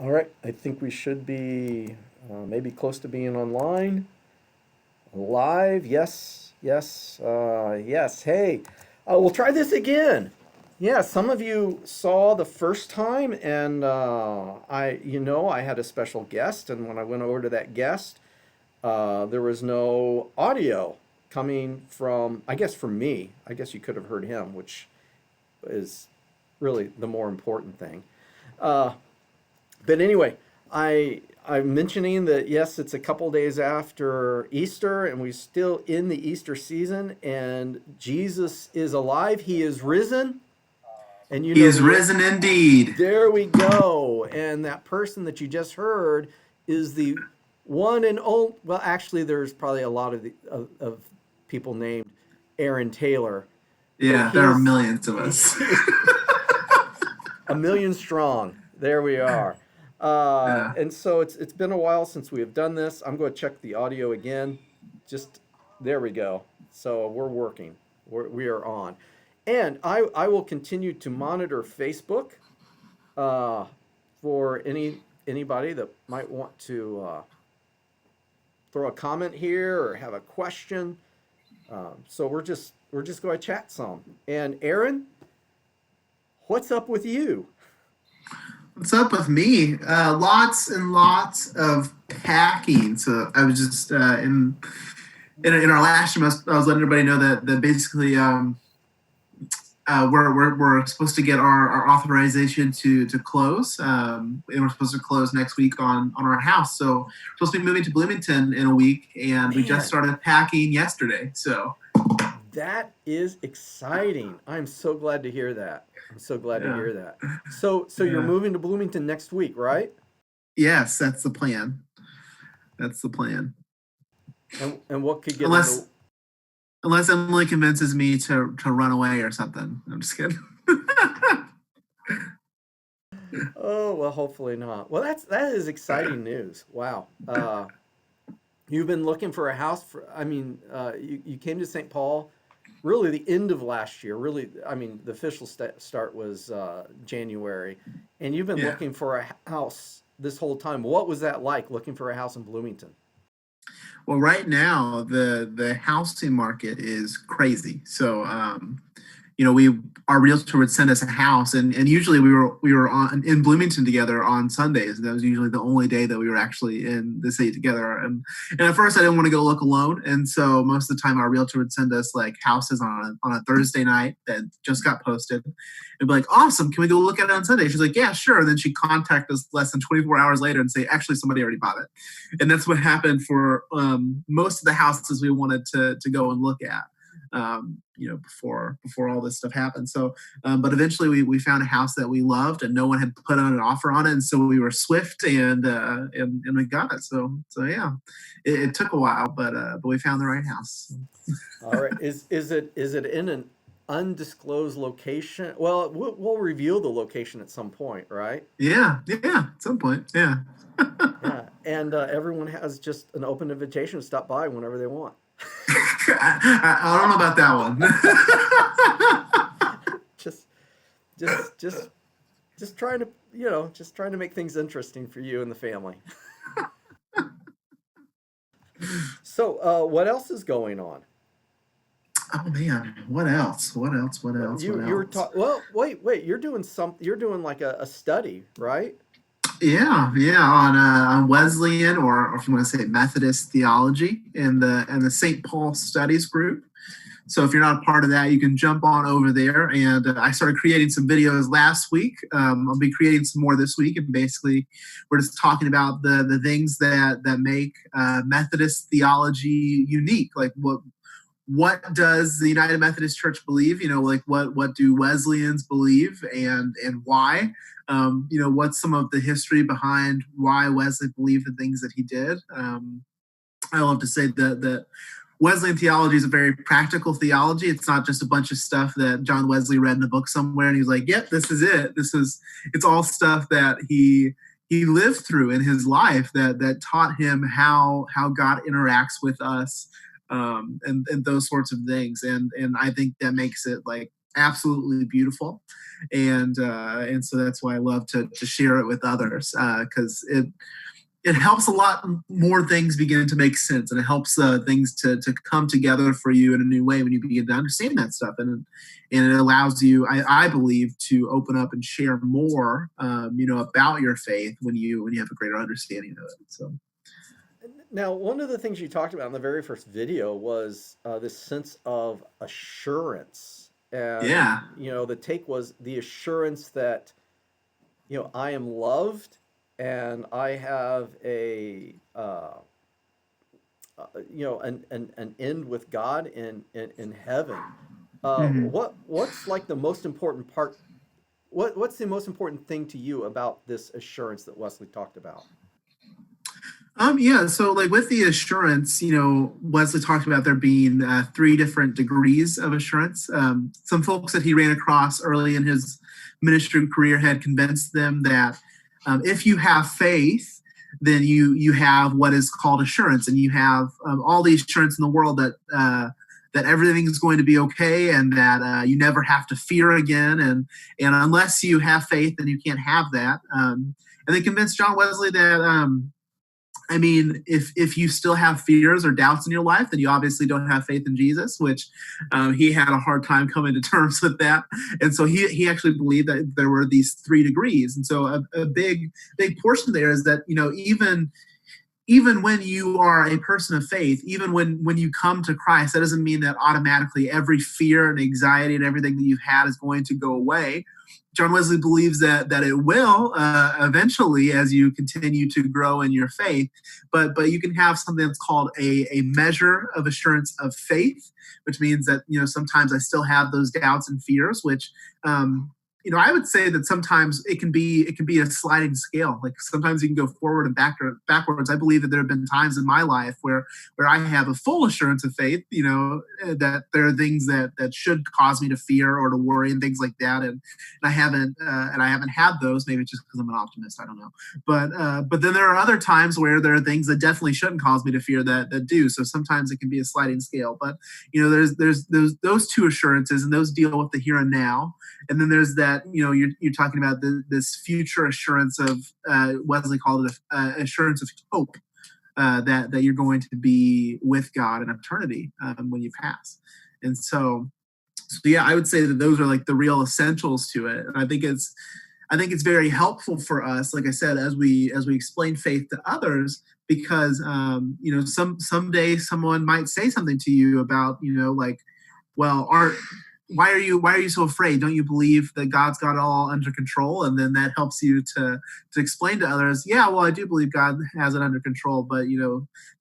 All right, I think we should be maybe close to being online. Live, yes, yes, yes. Hey, we'll try this again. Yeah, some of you saw the first time, and I had a special guest, and when I went over to that guest, there was no audio coming from, I guess, from me. I guess you could have heard him, which is really the more important thing. Uh, but anyway, I'm mentioning that yes, it's a couple days after Easter, and we're still in the Easter season, and Jesus is alive. He is risen, and He is risen indeed. there we go. And that person that you just heard is the one and only. Well, actually, there's probably a lot of people named Aaron Taylor, but Yeah, there are millions of us. a million strong. There we are. Yeah. And so it's been a while since we have done this. I'm going to check the audio again. Just there we go. So we're working. We are on, and I will continue to monitor Facebook uh, for anybody that might want to throw a comment here or have a question. So we're just going to chat some. And Aaron, what's up with you? What's up with me? Lots and lots of packing. So I was just in our last room. I was letting everybody know that basically we're supposed to get our authorization to close, and we're supposed to close next week on our house. So we're supposed to be moving to Bloomington in a week, and we just Man, started packing yesterday. So that is exciting. I'm so glad to hear that. I'm so glad to yeah, hear that. So you're yeah. moving to Bloomington next week, right? Yes, that's the plan. That's the plan. And what could get in Unless the unless Emily convinces me to run away or something. I'm just kidding. Oh, well, hopefully not. Well, that is exciting news. Wow. You've been looking for a house for, I mean, you came to St. Paul really the end of last year. Really, I mean, the official start was January, and you've been Yeah. looking for a house this whole time. What was that like looking for a house in Bloomington? Well, right now the housing market is crazy. So we our realtor would send us a house, and usually we were on in Bloomington together on Sundays. That was usually the only day that we were actually in the city together. And at first I didn't want to go look alone, and so most of the time our realtor would send us like houses on a Thursday night that just got posted, and be like, awesome, can we go look at it on Sunday? She's like, yeah, sure. And then she'd contact us less than 24 hours later and say, actually, somebody already bought it. And that's what happened for most of the houses we wanted to go and look at. Before all this stuff happened. So, but eventually we found a house that we loved, and no one had put on an offer on it, and so we were swift and we got it. So yeah, it took a while, but we found the right house. All right. Is it in an undisclosed location? Well, we'll reveal the location at some point, right? Yeah, yeah, at some point, yeah. Yeah. And everyone has just an open invitation to stop by whenever they want. I don't know about that one. just, just, just trying to, just trying to make things interesting for you and the family. So, what else is going on? Oh man, what else? What else? What Well, else? What you were else? talking. Well, wait. You're doing some. You're doing like a study, right? Yeah, yeah, on Wesleyan, or if you want to say Methodist theology in the St. Paul Studies group. So if you're not a part of that, you can jump on over there. And I started creating some videos last week. I'll be creating some more this week, and basically, we're just talking about the things that make Methodist theology unique. Like what does the United Methodist Church believe? Like what do Wesleyans believe, and why? What's some of the history behind why Wesley believed the things that he did? I love to say that Wesleyan theology is a very practical theology. It's not just a bunch of stuff that John Wesley read in a book somewhere and he was like, "Yep, this is it." It's all stuff that he lived through in his life that taught him how God interacts with us, and those sorts of things. And I think that makes it like absolutely beautiful, and so that's why I love to share it with others, because it helps a lot more things begin to make sense, and it helps things to come together for you in a new way when you begin to understand that stuff, and it allows you, I believe, to open up and share more, about your faith when you have a greater understanding of it. So Now, one of the things you talked about in the very first video was this sense of assurance. And, yeah. the take was the assurance that, I am loved and I have an end with God in heaven. Mhm. What's like the most important part? What's the most important thing to you about this assurance that Wesley talked about? Yeah, so like with the assurance, Wesley talked about there being three different degrees of assurance. Some folks that he ran across early in his ministry career had convinced them that if you have faith, then you have what is called assurance, and you have all the assurance in the world that everything is going to be okay, and that you never have to fear again, and unless you have faith, then you can't have that. And they convinced John Wesley that. I mean, if you still have fears or doubts in your life, then you obviously don't have faith in Jesus, which he had a hard time coming to terms with that. And so he actually believed that there were these three degrees. And so a big portion there is that, even when you are a person of faith, even when you come to Christ, that doesn't mean that automatically every fear and anxiety and everything that you've had is going to go away. John Wesley believes that it will eventually as you continue to grow in your faith, but you can have something that's called a measure of assurance of faith, which means that sometimes I still have those doubts and fears, which I would say that sometimes it can be a sliding scale. Like sometimes you can go forward and backwards. I believe that there have been times in my life where I have a full assurance of faith, that there are things that should cause me to fear or to worry and things like that, and I haven't had those. Maybe it's just because I'm an optimist. I don't know. But then there are other times where there are things that definitely shouldn't cause me to fear that do. So sometimes it can be a sliding scale. But there's those two assurances, and those deal with the here and now. And then there's that, you're talking about this future assurance of Wesley called it assurance of hope, that you're going to be with God in eternity when you pass. And so yeah, I would say that those are like the real essentials to it. And I think it's very helpful for us, like I said, as we explain faith to others, because someday someone might say something to you about, like, well, why are you so afraid? Don't you believe that God's got it all under control? And then that helps you to explain to others, yeah, well, I do believe God has it under control, but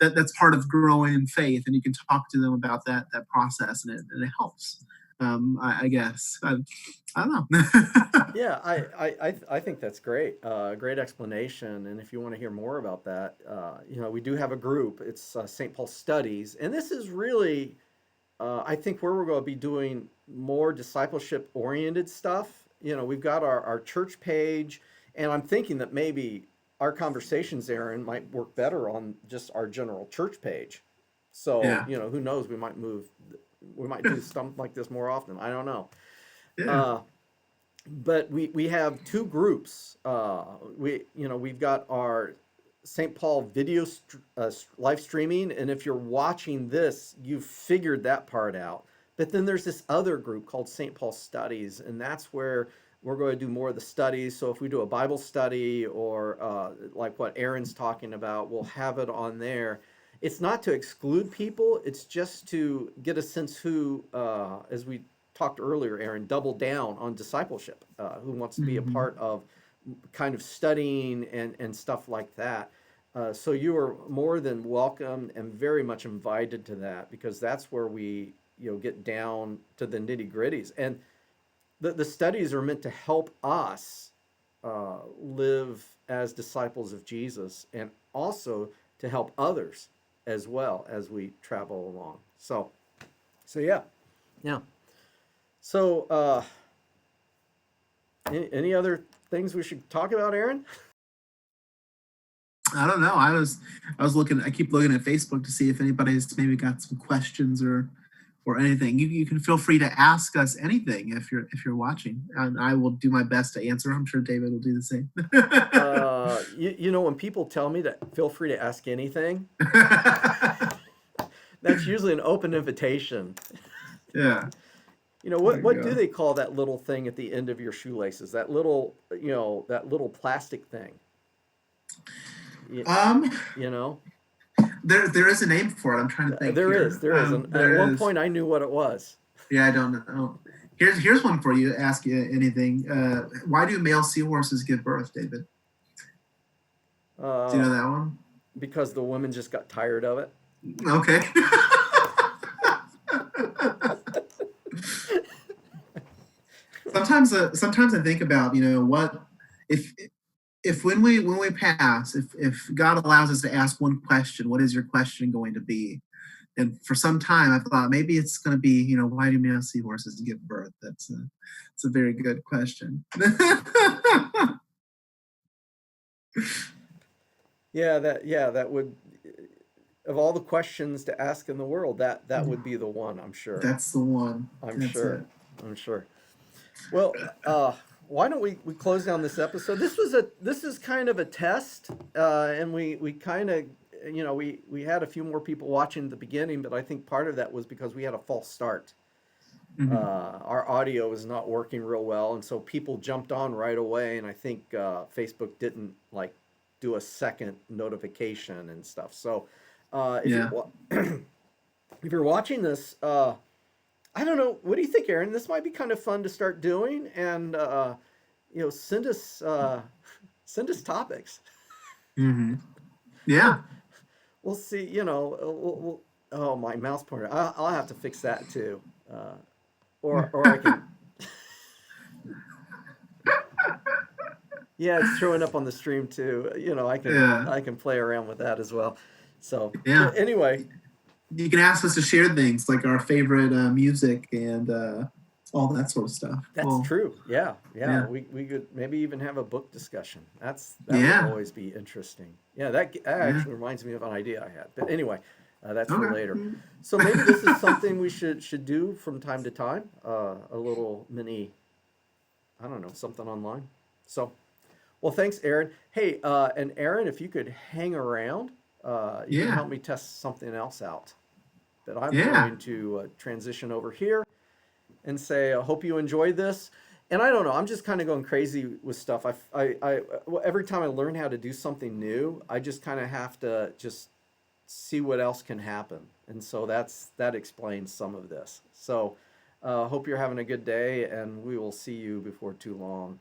that's part of growing in faith, and you can talk to them about that process, and it helps. I guess I don't know. Yeah, I think that's great. Great explanation. And if you want to hear more about that, we do have a group. It's St. Paul Studies, and this is really, I think, where we're going to be doing more discipleship oriented stuff. We've got our church page, and I'm thinking that maybe our conversations, Aaron, might work better on just our general church page. So, Yeah, who knows? We might do something like this more often. I don't know. yeah. Uh, but we have two groups. We've got our St. Paul video live streaming, and if you're watching this, you've figured that part out. But then there's this other group called St. Paul Studies, and that's where we're going to do more of the studies. So if we do a Bible study or like what Aaron's talking about, we'll have it on there. It's not to exclude people; it's just to get a sense who, as we talked earlier, Aaron, double down on discipleship, who wants to be a Mhm. part of kind of studying and stuff like that. So you are more than welcome and very much invited to that, because that's where we get down to the nitty gritties. And the studies are meant to help us live as disciples of Jesus, and also to help others as well as we travel along. So yeah, yeah. So, any other things we should talk about, Aaron? I don't know. I was looking. I keep looking at Facebook to see if anybody's maybe got some questions or or anything, you can feel free to ask us anything if you're watching, and I will do my best to answer. I'm sure David will do the same. You know, when people tell me to feel free to ask anything, that's usually an open invitation. Yeah, You know, there you what do go. they call that little thing at the end of your shoelaces? That little, you know, that little plastic thing. You, Um, you know, there is a name for it. I'm trying to think there is, here. there is, and at There one is. point I knew what it was. Yeah, I don't know. Here's one for you. Ask you anything. Why do male seahorses give birth, David? Do you Uh, know that one? because the women just got tired of it. Okay. Sometimes I think about, what if when we pass, if God allows us to ask one question, what is your question going to be? And for some time I thought maybe it's going to be, why do male seahorses give birth? It's a very good question. Yeah, that would, of all the questions to ask in the world, that would be the one, I'm sure. That's the one. I'm That's sure. it. I'm sure. Well, why don't we close down this episode? This is kind of a test, and we kind of, you know, we had a few more people watching at the beginning, but I think part of that was because we had a false start. Mhm. Our audio was not working real well, and so people jumped on right away, and I think Facebook didn't like do a second notification and stuff. So if you're Yeah. if you're watching this, I don't know. What do you think, Aaron? This might be kind of fun to start doing, and you know, send us topics. Hmm. We'll Yeah. we'll see. You know, oh, my mouse pointer. I'll have to fix that too. Or I can. Yeah, it's showing up on the stream too. You know, Yeah. I can play around with that as well. So Yeah. anyway, You can ask us to share things like our favorite music and all that sort of stuff. that's Well, true. Yeah, yeah. yeah. We could maybe even have a book discussion. That would Yeah. always be interesting. Yeah, that Yeah. actually reminds me of an idea I had. But anyway, that's for later. Okay. So maybe this is something we should do from time to time. A little mini, I don't know, something online. So, well, thanks, Aaron. Hey, and Aaron, if you could hang around, you can Yeah. help me test something else out. That I'm Yeah. going to transition over here and say, I hope you enjoyed this. And I don't know, I'm just kind of going crazy with stuff. Well, every time I learn how to do something new, I just kind of have to just see what else can happen. And so that explains some of this. So, hope you're having a good day, and we will see you before too long.